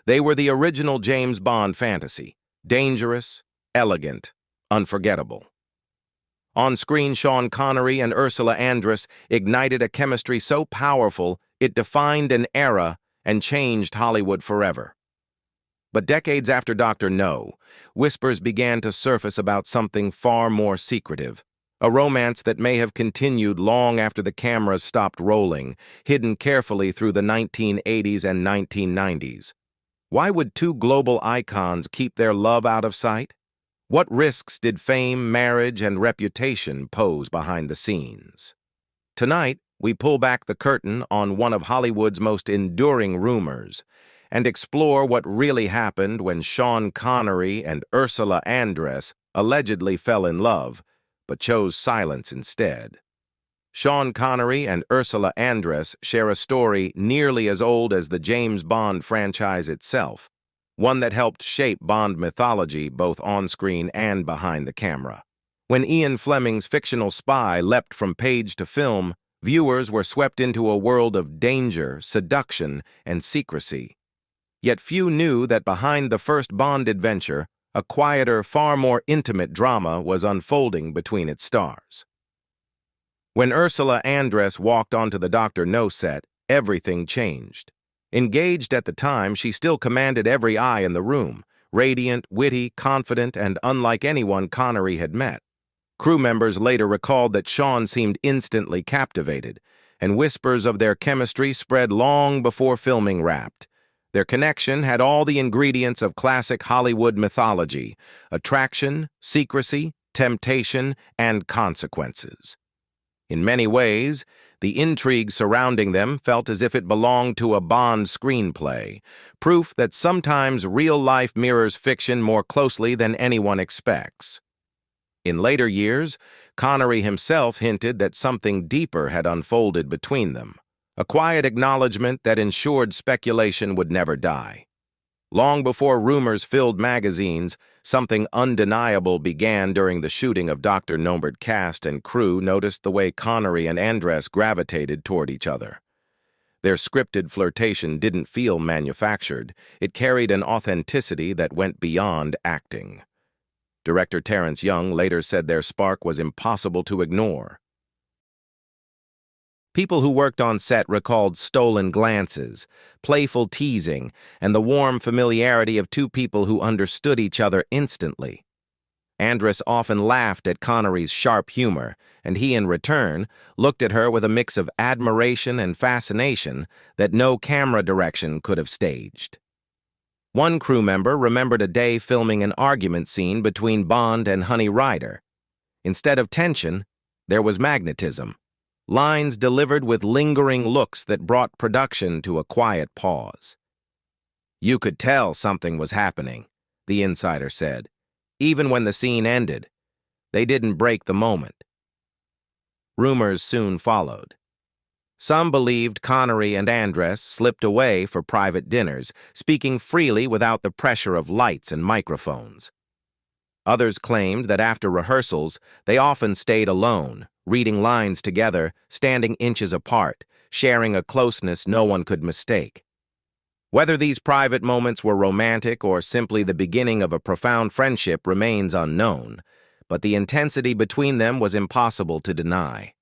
They were the original James Bond fantasy, dangerous, elegant, unforgettable. On screen, Sean Connery and Ursula Andress ignited a chemistry so powerful it defined an era and changed Hollywood forever. But decades after Dr. No, whispers began to surface about something far more secretive, a romance that may have continued long after the cameras stopped rolling, hidden carefully through the 1980s and 1990s. Why would two global icons keep their love out of sight? What risks did fame, marriage, and reputation pose behind the scenes? Tonight, we pull back the curtain on one of Hollywood's most enduring rumors and explore what really happened when Sean Connery and Ursula Andress allegedly fell in love, but chose silence instead. Sean Connery and Ursula Andress share a story nearly as old as the James Bond franchise itself, one that helped shape Bond mythology both on-screen and behind the camera. When Ian Fleming's fictional spy leapt from page to film, viewers were swept into a world of danger, seduction, and secrecy. Yet few knew that behind the first Bond adventure, a quieter, far more intimate drama was unfolding between its stars. When Ursula Andress walked onto the Dr. No set, everything changed. Engaged at the time, she still commanded every eye in the room, radiant, witty, confident, and unlike anyone Connery had met. Crew members later recalled that Sean seemed instantly captivated, and whispers of their chemistry spread long before filming wrapped. Their connection had all the ingredients of classic Hollywood mythology: attraction, secrecy, temptation, and consequences. In many ways, the intrigue surrounding them felt as if it belonged to a Bond screenplay, proof that sometimes real life mirrors fiction more closely than anyone expects. In later years, Connery himself hinted that something deeper had unfolded between them, a quiet acknowledgement that ensured speculation would never die. Long before rumors filled magazines, something undeniable began during the shooting of Dr. No. Cast and crew noticed the way Connery and Andress gravitated toward each other. Their scripted flirtation didn't feel manufactured. It carried an authenticity that went beyond acting. Director Terrence Young later said their spark was impossible to ignore. People who worked on set recalled stolen glances, playful teasing, and the warm familiarity of two people who understood each other instantly. Andress often laughed at Connery's sharp humor, and he, in return, looked at her with a mix of admiration and fascination that no camera direction could have staged. One crew member remembered a day filming an argument scene between Bond and Honey Rider. Instead of tension, there was magnetism. Lines delivered with lingering looks that brought production to a quiet pause. "You could tell something was happening," the insider said. Even when the scene ended, they didn't break the moment. Rumors soon followed. Some believed Connery and Andress slipped away for private dinners, speaking freely without the pressure of lights and microphones. Others claimed that after rehearsals, they often stayed alone, reading lines together, standing inches apart, sharing a closeness no one could mistake. Whether these private moments were romantic or simply the beginning of a profound friendship remains unknown, but the intensity between them was impossible to deny.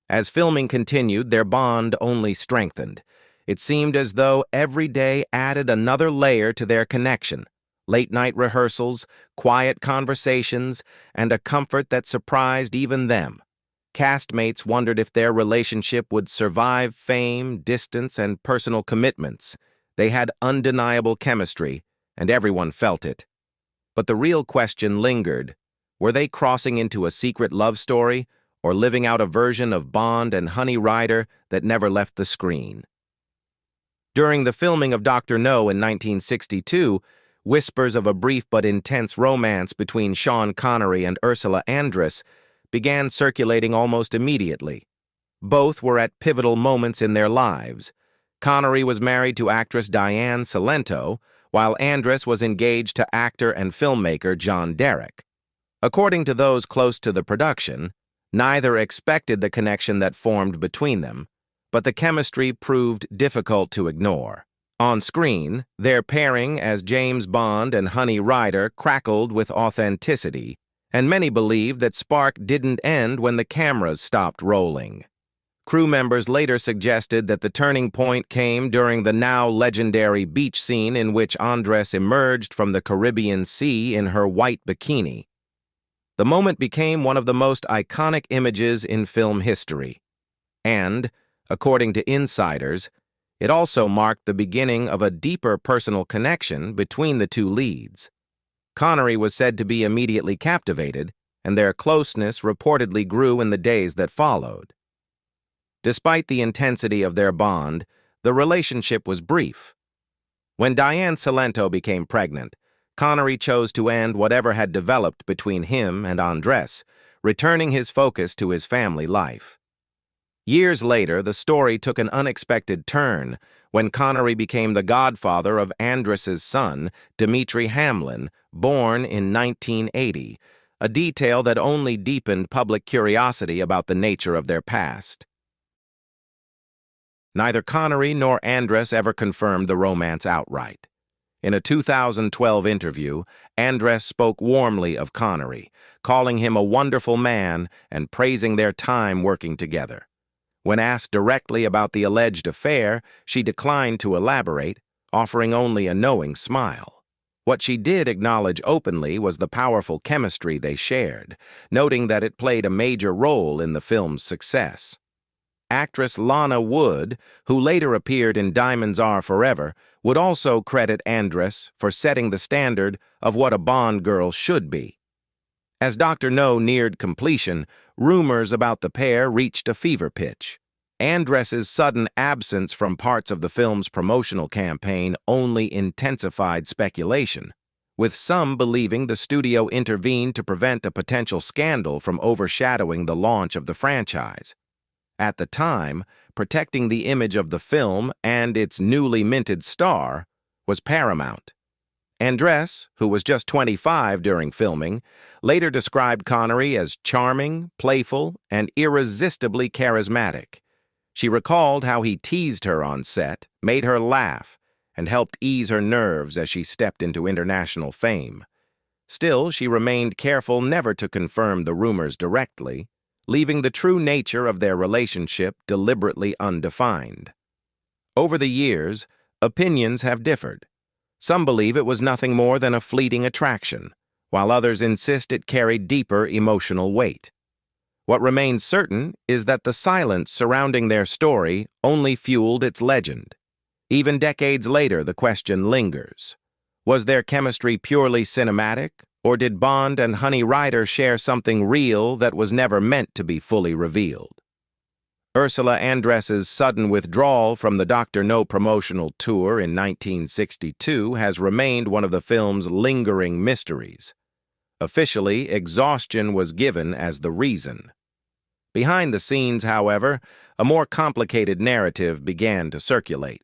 As filming continued, their bond only strengthened. It seemed as though every day added another layer to their connection: late-night rehearsals, quiet conversations, and a comfort that surprised even them. Castmates wondered if their relationship would survive fame, distance, and personal commitments. They had undeniable chemistry, and everyone felt it. But the real question lingered: were they crossing into a secret love story, or living out a version of Bond and Honey Rider that never left the screen? During the filming of Dr. No in 1962, whispers of a brief but intense romance between Sean Connery and Ursula Andress began circulating almost immediately. Both were at pivotal moments in their lives. Connery was married to actress Diane Salento, while Andress was engaged to actor and filmmaker John Derek. According to those close to the production, neither expected the connection that formed between them, but the chemistry proved difficult to ignore. On screen, their pairing as James Bond and Honey Rider crackled with authenticity, and many believe that spark didn't end when the cameras stopped rolling. Crew members later suggested that the turning point came during the now legendary beach scene in which Andress emerged from the Caribbean Sea in her white bikini. The moment became one of the most iconic images in film history, and, according to insiders, it also marked the beginning of a deeper personal connection between the two leads. Connery was said to be immediately captivated, and their closeness reportedly grew in the days that followed. Despite the intensity of their bond, the relationship was brief. When Diane Cilento became pregnant, Connery chose to end whatever had developed between him and Andress, returning his focus to his family life. Years later, the story took an unexpected turn when Connery became the godfather of Andress's son, Dimitri Hamlin, born in 1980, a detail that only deepened public curiosity about the nature of their past. Neither Connery nor Andress ever confirmed the romance outright. In a 2012 interview, Andress spoke warmly of Connery, calling him a wonderful man and praising their time working together. When asked directly about the alleged affair, she declined to elaborate, offering only a knowing smile. What she did acknowledge openly was the powerful chemistry they shared, noting that it played a major role in the film's success. Actress Lana Wood, who later appeared in Diamonds Are Forever, would also credit Andress for setting the standard of what a Bond girl should be. As Dr. No neared completion, rumors about the pair reached a fever pitch. Andress's sudden absence from parts of the film's promotional campaign only intensified speculation, with some believing the studio intervened to prevent a potential scandal from overshadowing the launch of the franchise. At the time, protecting the image of the film and its newly minted star was paramount. Andress, who was just 25 during filming, later described Connery as charming, playful, and irresistibly charismatic. She recalled how he teased her on set, made her laugh, and helped ease her nerves as she stepped into international fame. Still, she remained careful never to confirm the rumors directly, leaving the true nature of their relationship deliberately undefined. Over the years, opinions have differed. Some believe it was nothing more than a fleeting attraction, while others insist it carried deeper emotional weight. What remains certain is that the silence surrounding their story only fueled its legend. Even decades later, the question lingers. Was their chemistry purely cinematic, or did Bond and Honey Rider share something real that was never meant to be fully revealed? Ursula Andress's sudden withdrawal from the Dr. No promotional tour in 1962 has remained one of the film's lingering mysteries. Officially, exhaustion was given as the reason. Behind the scenes, however, a more complicated narrative began to circulate.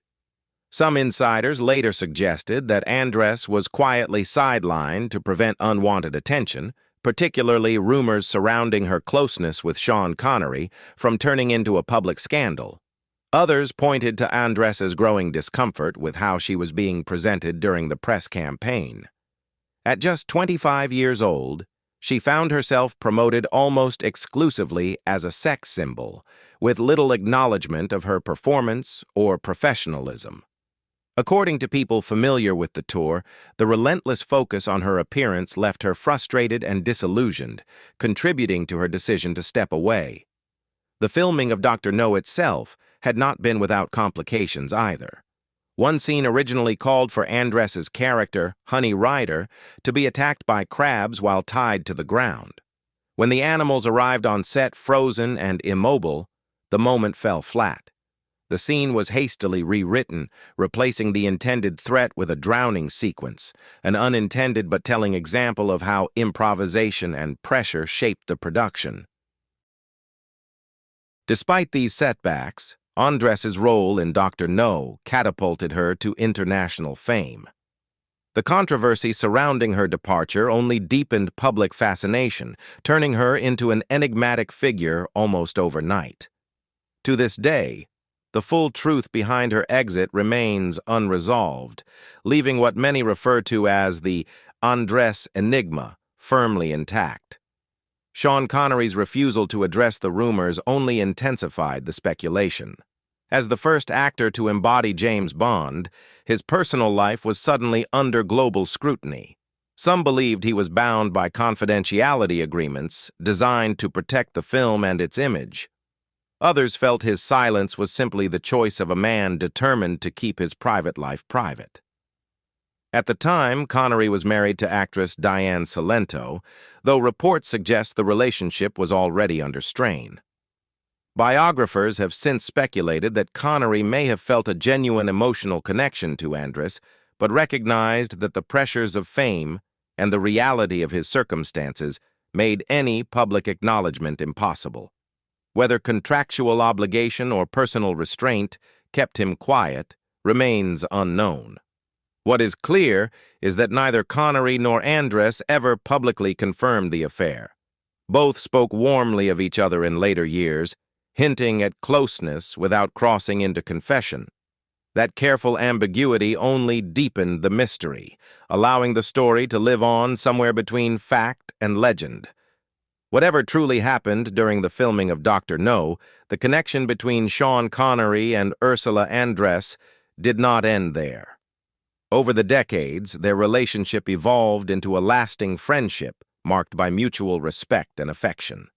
Some insiders later suggested that Andress was quietly sidelined to prevent unwanted attention, particularly rumors surrounding her closeness with Sean Connery, from turning into a public scandal. Others pointed to Andress's growing discomfort with how she was being presented during the press campaign. At just 25 years old, she found herself promoted almost exclusively as a sex symbol, with little acknowledgement of her performance or professionalism. According to people familiar with the tour, the relentless focus on her appearance left her frustrated and disillusioned, contributing to her decision to step away. The filming of Dr. No itself had not been without complications either. One scene originally called for Andress's character, Honey Rider, to be attacked by crabs while tied to the ground. When the animals arrived on set frozen and immobile, the moment fell flat. The scene was hastily rewritten, replacing the intended threat with a drowning sequence, an unintended but telling example of how improvisation and pressure shaped the production. Despite these setbacks, Andress's role in Dr. No catapulted her to international fame. The controversy surrounding her departure only deepened public fascination, turning her into an enigmatic figure almost overnight. To this day, the full truth behind her exit remains unresolved, leaving what many refer to as the Andres enigma firmly intact. Sean Connery's refusal to address the rumors only intensified the speculation. As the first actor to embody James Bond, his personal life was suddenly under global scrutiny. Some believed he was bound by confidentiality agreements designed to protect the film and its image. Others felt his silence was simply the choice of a man determined to keep his private life private. At the time, Connery was married to actress Diane Salento, though reports suggest the relationship was already under strain. Biographers have since speculated that Connery may have felt a genuine emotional connection to Andres, but recognized that the pressures of fame and the reality of his circumstances made any public acknowledgement impossible. Whether contractual obligation or personal restraint kept him quiet remains unknown. What is clear is that neither Connery nor Andres ever publicly confirmed the affair. Both spoke warmly of each other in later years, hinting at closeness without crossing into confession. That careful ambiguity only deepened the mystery, allowing the story to live on somewhere between fact and legend. Whatever truly happened during the filming of Dr. No, the connection between Sean Connery and Ursula Andress did not end there. Over the decades, their relationship evolved into a lasting friendship marked by mutual respect and affection.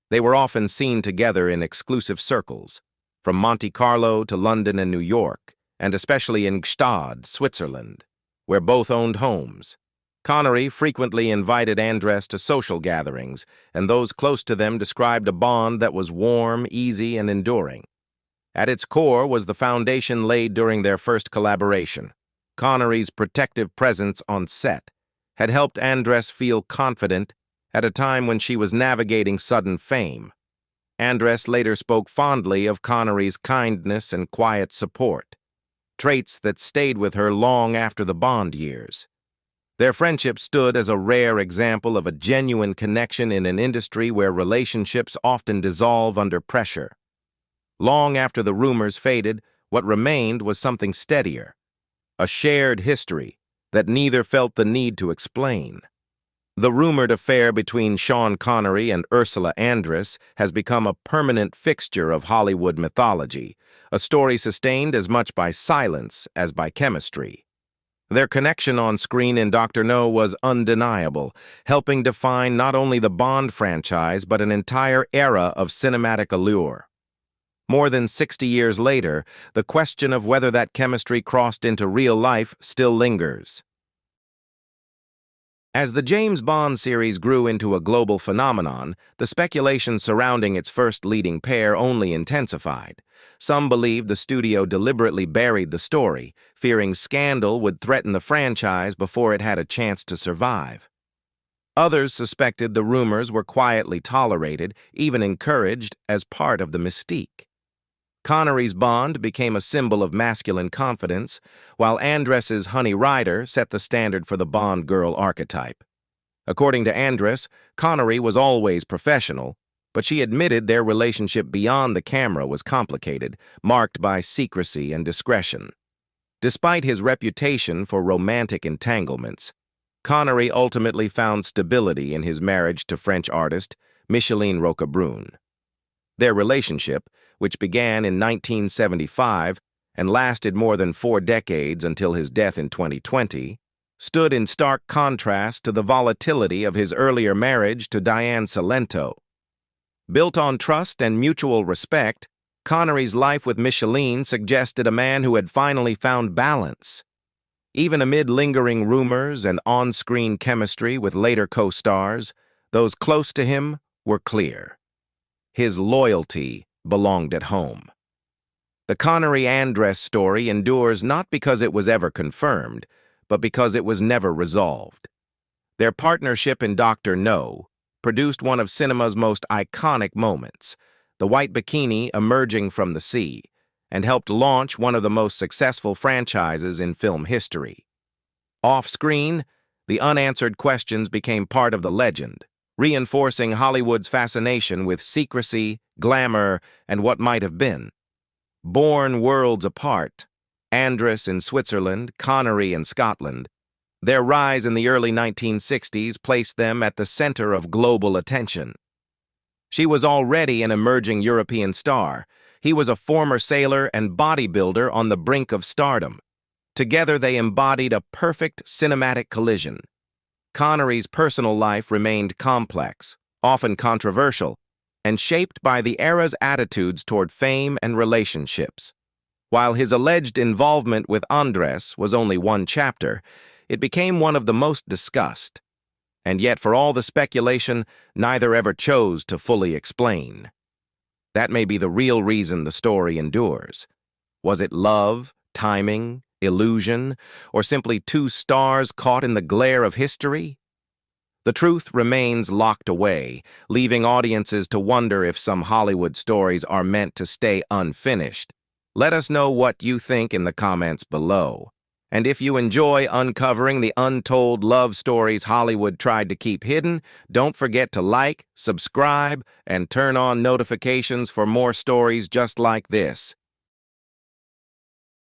They were often seen together in exclusive circles, from Monte Carlo to London and New York, and especially in Gstaad, Switzerland, where both owned homes. Connery frequently invited Andress to social gatherings, and those close to them described a bond that was warm, easy, and enduring. At its core was the foundation laid during their first collaboration. Connery's protective presence on set had helped Andress feel confident at a time when she was navigating sudden fame. Andress later spoke fondly of Connery's kindness and quiet support, traits that stayed with her long after the Bond years. Their friendship stood as a rare example of a genuine connection in an industry where relationships often dissolve under pressure. Long after the rumors faded, what remained was something steadier, a shared history that neither felt the need to explain. The rumored affair between Sean Connery and Ursula Andress has become a permanent fixture of Hollywood mythology, a story sustained as much by silence as by chemistry. Their connection on screen in Dr. No was undeniable, helping define not only the Bond franchise but an entire era of cinematic allure. More than 60 years later, the question of whether that chemistry crossed into real life still lingers. As the James Bond series grew into a global phenomenon, the speculation surrounding its first leading pair only intensified. Some believed the studio deliberately buried the story, fearing scandal would threaten the franchise before it had a chance to survive. Others suspected the rumors were quietly tolerated, even encouraged, as part of the mystique. Connery's Bond became a symbol of masculine confidence, while Andress's Honey Rider set the standard for the Bond girl archetype. According to Andress, Connery was always professional, but she admitted their relationship beyond the camera was complicated, marked by secrecy and discretion. Despite his reputation for romantic entanglements, Connery ultimately found stability in his marriage to French artist Micheline Roquebrune. Their relationship, which began in 1975 and lasted more than 4 decades until his death in 2020, stood in stark contrast to the volatility of his earlier marriage to Diane Salento. Built on trust and mutual respect, Connery's life with Micheline suggested a man who had finally found balance. Even amid lingering rumors and on-screen chemistry with later co-stars, those close to him were clear. His loyalty belonged at home. The Connery-Andress story endures not because it was ever confirmed, but because it was never resolved. Their partnership in Dr. No produced one of cinema's most iconic moments, the white bikini emerging from the sea, and helped launch one of the most successful franchises in film history. Off-screen, the unanswered questions became part of the legend, reinforcing Hollywood's fascination with secrecy, glamour, and what might have been. Born worlds apart, Andress in Switzerland, Connery in Scotland, their rise in the early 1960s placed them at the center of global attention. She was already an emerging European star. He was a former sailor and bodybuilder on the brink of stardom. Together they embodied a perfect cinematic collision. Connery's personal life remained complex, often controversial, and shaped by the era's attitudes toward fame and relationships. While his alleged involvement with Andress was only one chapter, it became one of the most discussed. And yet, for all the speculation, neither ever chose to fully explain. That may be the real reason the story endures. Was it love, timing, illusion, or simply two stars caught in the glare of history? The truth remains locked away, leaving audiences to wonder if some Hollywood stories are meant to stay unfinished. Let us know what you think in the comments below. And if you enjoy uncovering the untold love stories Hollywood tried to keep hidden, don't forget to like, subscribe, and turn on notifications for more stories just like this.